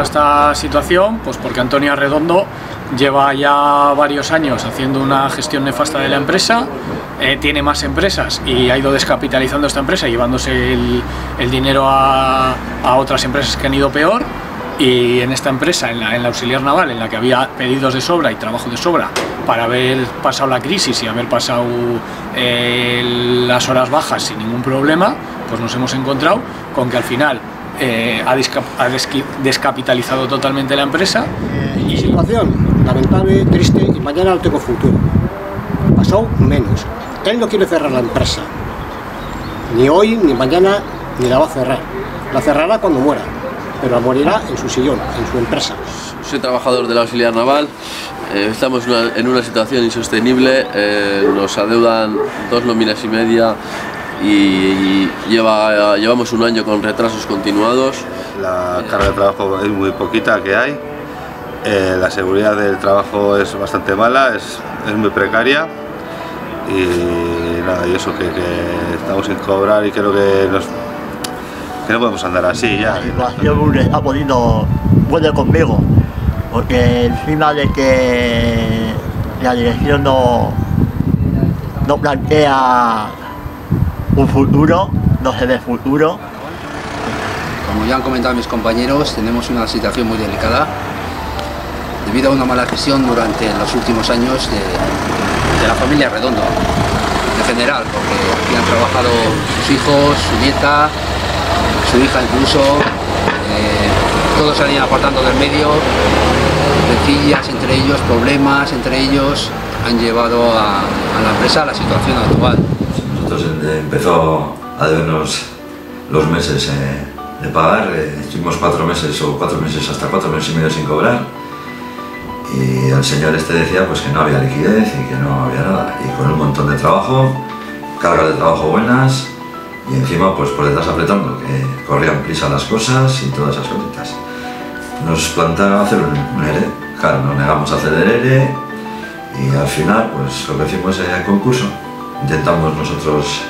llegado a esta situación? Pues porque Antonio Arredondo lleva ya varios años haciendo una gestión nefasta de la empresa, tiene más empresas y ha ido descapitalizando esta empresa, llevándose el dinero a otras empresas que han ido peor. Y en esta empresa, en la auxiliar naval, en la que había pedidos de sobra y trabajo de sobra para haber pasado la crisis y haber pasado las horas bajas sin ningún problema, pues nos hemos encontrado con que al final ha descapitalizado totalmente la empresa. Situación lamentable, triste, y mañana no tengo futuro. Pasó menos. Él no quiere cerrar la empresa. Ni hoy, ni mañana, ni la va a cerrar. La cerrará cuando muera, pero morirá en su sillón, en su empresa. Soy trabajador de la auxiliar naval, estamos en una situación insostenible, nos adeudan 2 nóminas y media y llevamos un año con retrasos continuados. La carga de trabajo es muy poquita que hay, la seguridad del trabajo es bastante mala, es muy precaria y nada, y eso que estamos sin cobrar y creo que no podemos andar así ya. La situación está poniendo buena conmigo, porque encima de que la dirección no plantea un futuro, no se ve futuro. Como ya han comentado mis compañeros, tenemos una situación muy delicada debido a una mala gestión durante los últimos años de la familia Arredondo, en general, porque aquí han trabajado sus hijos, su nieta, su hija incluso, todos se han ido apartando del medio, rencillas entre ellos, problemas entre ellos, han llevado a la empresa a la situación actual. Nosotros empezó a debernos los meses de pagar, estuvimos 4 meses o 4 meses hasta 4 meses y medio sin cobrar y el señor este decía pues que no había liquidez y que no había nada, y con un montón de trabajo, cargas de trabajo buenas, y encima pues por detrás apretando, que corrían prisa las cosas y todas esas cositas. Nos plantearon hacer un ERE, claro, nos negamos a hacer el ERE y al final pues lo que hicimos es el concurso. Intentamos nosotros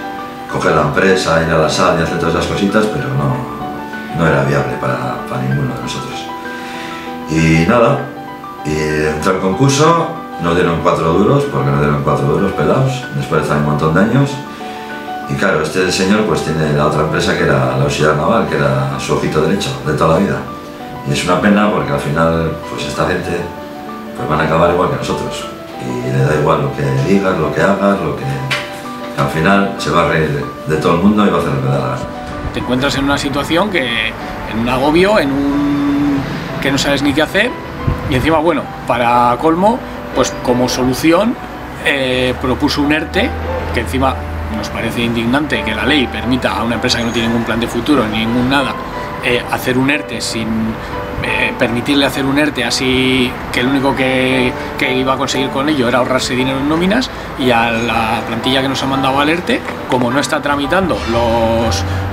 coger la empresa, ir a la sala y hacer todas esas cositas, pero no era viable para ninguno de nosotros. Y nada, y entró el concurso, nos dieron 4 duros, porque nos dieron 4 duros pelados, después de estar un montón de años. Y claro, este señor pues tiene la otra empresa que era la auxiliar naval, que era su ojito derecho de toda la vida. Y es una pena porque al final pues esta gente pues van a acabar igual que nosotros. Y le da igual lo que digas, lo que hagas, que al final se va a reír de todo el mundo y va a hacer lo que da la gana. Te encuentras en una situación en un agobio, que no sabes ni qué hacer, y encima, bueno, para colmo, pues como solución propuso un ERTE, que encima nos parece indignante que la ley permita a una empresa que no tiene ningún plan de futuro, ni ningún nada, hacer un ERTE sin permitirle hacer un ERTE, así que lo único que iba a conseguir con ello era ahorrarse dinero en nóminas. Y a la plantilla que nos ha mandado al ERTE, como no está tramitando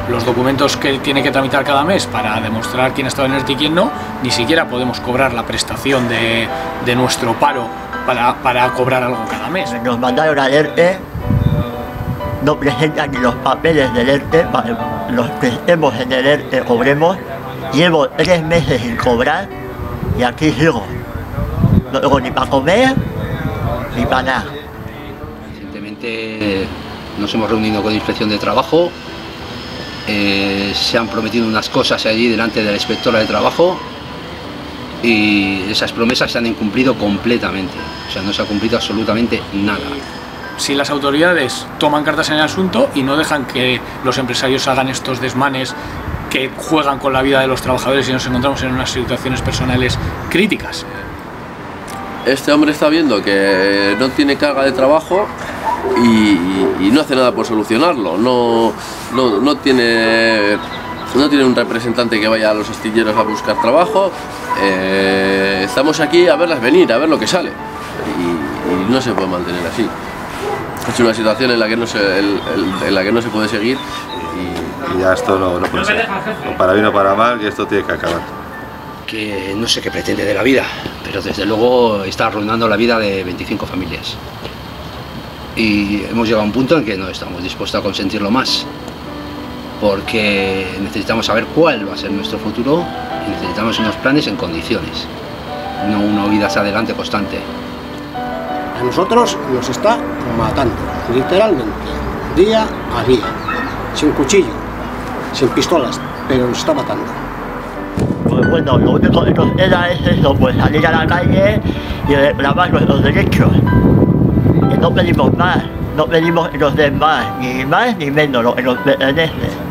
los documentos que tiene que tramitar cada mes para demostrar quién ha estado en ERTE y quién no, ni siquiera podemos cobrar la prestación de nuestro paro para cobrar algo cada mes. Nos mandaron al ERTE, no presentan ni los papeles del ERTE, los que estemos en el ERTE cobremos. Llevo 3 meses sin cobrar y aquí sigo. No tengo ni para comer ni para nada. Recientemente nos hemos reunido con Inspección de Trabajo, se han prometido unas cosas allí delante de la inspectora de trabajo y esas promesas se han incumplido completamente, o sea, no se ha cumplido absolutamente nada. Si las autoridades toman cartas en el asunto y no dejan que los empresarios hagan estos desmanes que juegan con la vida de los trabajadores y nos encontramos en unas situaciones personales críticas. Este hombre está viendo que no tiene carga de trabajo y no hace nada por solucionarlo, no tiene un representante que vaya a los astilleros a buscar trabajo. Estamos aquí a verlas venir, a ver lo que sale y no se puede mantener así. Es una situación en la que no se puede seguir y ya esto no puede ser, o para bien o para mal, y esto tiene que acabar. Que no sé qué pretende de la vida, pero desde luego está arruinando la vida de 25 familias. Y hemos llegado a un punto en que no estamos dispuestos a consentirlo más. porque necesitamos saber cuál va a ser nuestro futuro y necesitamos unos planes en condiciones, no una huida hacia adelante constante. A nosotros nos está matando, literalmente, día a día, sin cuchillo, sin pistolas, pero nos está matando. Pues bueno, lo único que nos queda es eso, pues salir a la calle y reclamar nuestros derechos. Que no pedimos más, no pedimos que nos den más ni menos lo que nos pertenece.